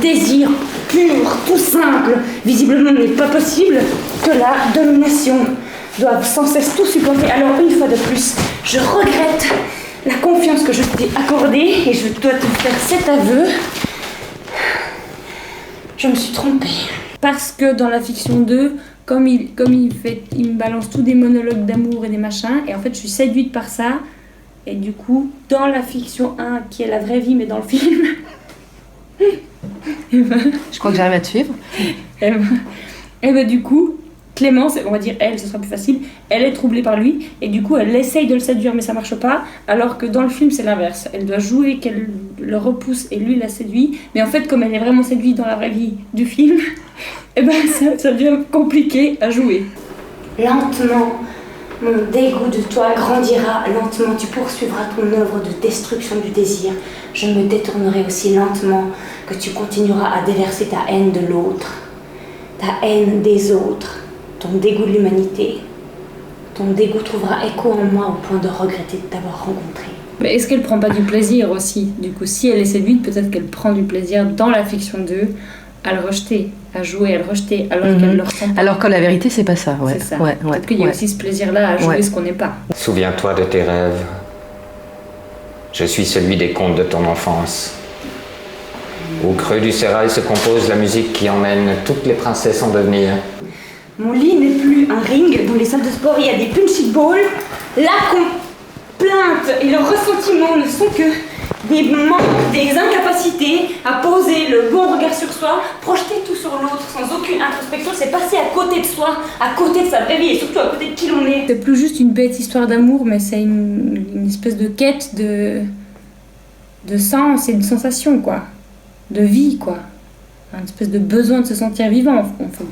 Désir pur, tout simple, visiblement n'est pas possible que la domination doive sans cesse tout supporter. Alors une fois de plus, je regrette la confiance que je t'ai accordée et je dois te faire cet aveu. Je me suis trompée. Parce que dans la fiction 2, comme il me balance tous des monologues d'amour et des machins, et en fait je suis séduite par ça, et du coup, dans la fiction 1, qui est la vraie vie mais dans le film, je crois que j'arrive à te suivre. Et ben du coup, Clémence, on va dire elle, ce sera plus facile, elle est troublée par lui, et du coup elle essaye de le séduire mais ça marche pas, alors que dans le film c'est l'inverse. Elle doit jouer qu'elle le repousse et lui la séduit, mais en fait comme elle est vraiment séduite dans la vraie vie du film, et ben ça devient compliqué à jouer. Lentement, mon dégoût de toi grandira, lentement tu poursuivras ton œuvre de destruction du désir. Je me détournerai aussi lentement que tu continueras à déverser ta haine de l'autre, ta haine des autres. Ton dégoût de l'humanité, ton dégoût trouvera écho en moi au point de regretter de t'avoir rencontré. Mais est-ce qu'elle prend pas du plaisir aussi ? Du coup, si elle est séduite, peut-être qu'elle prend du plaisir dans la fiction 2 à le rejeter, à jouer, à le rejeter, alors qu'elle le ressent pas. Alors que la vérité, c'est pas ça. Ouais. C'est ça. Peut-être qu'il y a aussi ce plaisir-là à jouer ce qu'on n'est pas. Souviens-toi de tes rêves. Je suis celui des contes de ton enfance. Au creux du sérail se compose la musique qui emmène toutes les princesses en devenir. Mon lit n'est plus un ring. Dans les salles de sport, il y a des punching balls. La complainte et le ressentiment ne sont que des manques, des incapacités à poser le bon regard sur soi, projeter tout sur l'autre sans aucune introspection. C'est passer à côté de soi, à côté de sa vraie vie et surtout à côté de qui l'on est. C'est plus juste une bête histoire d'amour, mais c'est une espèce de quête de sens et de sensation, quoi. De vie, quoi. Une espèce de besoin de se sentir vivant. On fait